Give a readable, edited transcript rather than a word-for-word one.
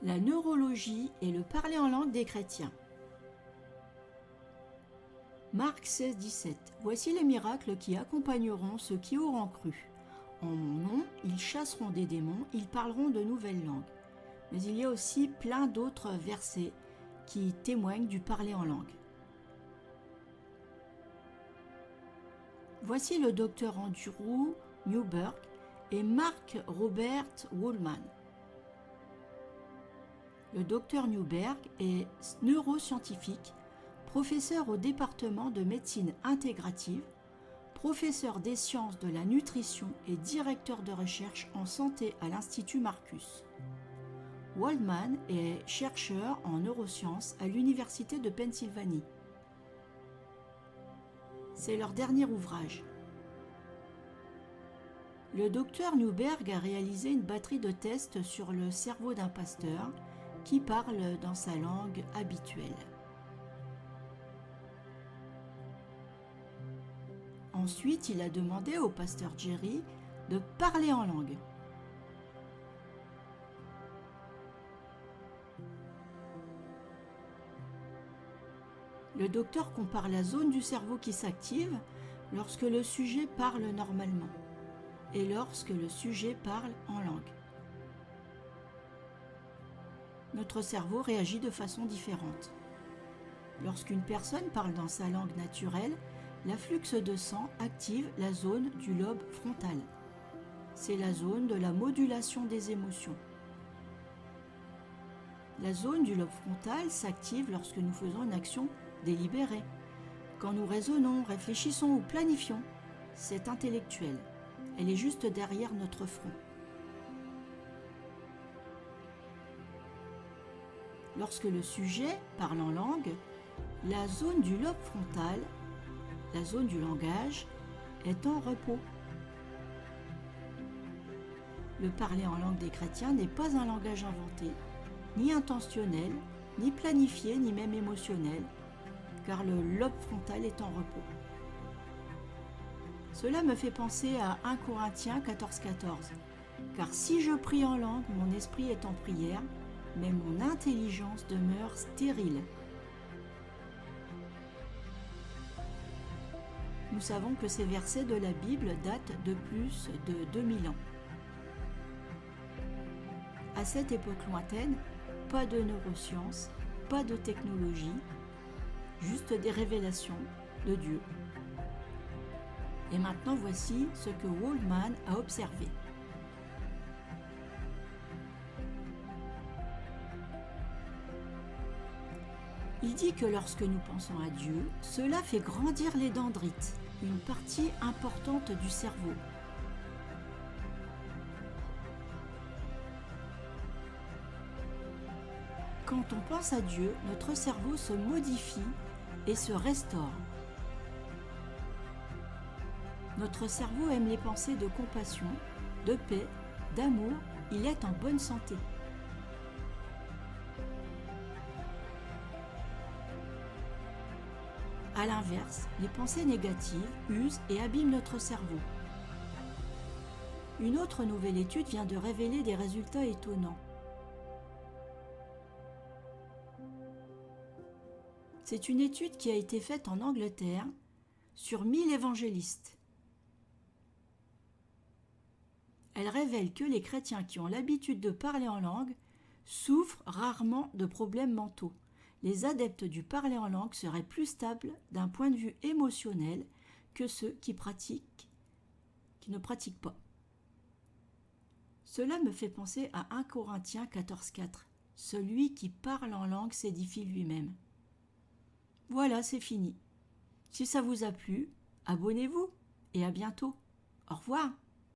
La neurologie et le parler en langue des chrétiens. Marc 16, 17. Voici les miracles qui accompagneront ceux qui auront cru. En mon nom, ils chasseront des démons, ils parleront de nouvelles langues. Mais il y a aussi plein d'autres versets qui témoignent du parler en langue. Voici le docteur Andrew Newberg et Mark Robert Wallman. Le docteur Newberg est neuroscientifique, professeur au département de médecine intégrative, professeur des sciences de la nutrition et directeur de recherche en santé à l'Institut Marcus. Waldman est chercheur en neurosciences à l'Université de Pennsylvanie. C'est leur dernier ouvrage. Le docteur Newberg a réalisé une batterie de tests sur le cerveau d'un pasteur qui parle dans sa langue habituelle. Ensuite, il a demandé au pasteur Jerry de parler en langue. Le docteur compare la zone du cerveau qui s'active lorsque le sujet parle normalement et lorsque le sujet parle en langue. Notre cerveau réagit de façon différente. Lorsqu'une personne parle dans sa langue naturelle, l'afflux de sang active la zone du lobe frontal. C'est la zone de la modulation des émotions. La zone du lobe frontal s'active lorsque nous faisons une action délibérée. Quand nous raisonnons, réfléchissons ou planifions, c'est intellectuel. Elle est juste derrière notre front. Lorsque le sujet parle en langue, la zone du lobe frontal, la zone du langage, est en repos. Le parler en langue des chrétiens n'est pas un langage inventé, ni intentionnel, ni planifié, ni même émotionnel, car le lobe frontal est en repos. Cela me fait penser à 1 Corinthiens 14, 14. Car si je prie en langue, mon esprit est en prière, mais mon intelligence demeure stérile. Nous savons que ces versets de la Bible datent de plus de 2000 ans. À cette époque lointaine, pas de neurosciences, pas de technologie, juste des révélations de Dieu. Et maintenant, voici ce que Waldman a observé. Il dit que lorsque nous pensons à Dieu, cela fait grandir les dendrites, une partie importante du cerveau. Quand on pense à Dieu, notre cerveau se modifie et se restaure. Notre cerveau aime les pensées de compassion, de paix, d'amour, il est en bonne santé. A l'inverse, les pensées négatives usent et abîment notre cerveau. Une autre nouvelle étude vient de révéler des résultats étonnants. C'est une étude qui a été faite en Angleterre sur 1000 évangélistes. Elle révèle que les chrétiens qui ont l'habitude de parler en langue souffrent rarement de problèmes mentaux. Les adeptes du parler en langue seraient plus stables d'un point de vue émotionnel que ceux qui ne pratiquent pas. Cela me fait penser à 1 Corinthiens 14, 4. Celui qui parle en langue s'édifie lui-même. Voilà, c'est fini. Si ça vous a plu, abonnez-vous et à bientôt. Au revoir.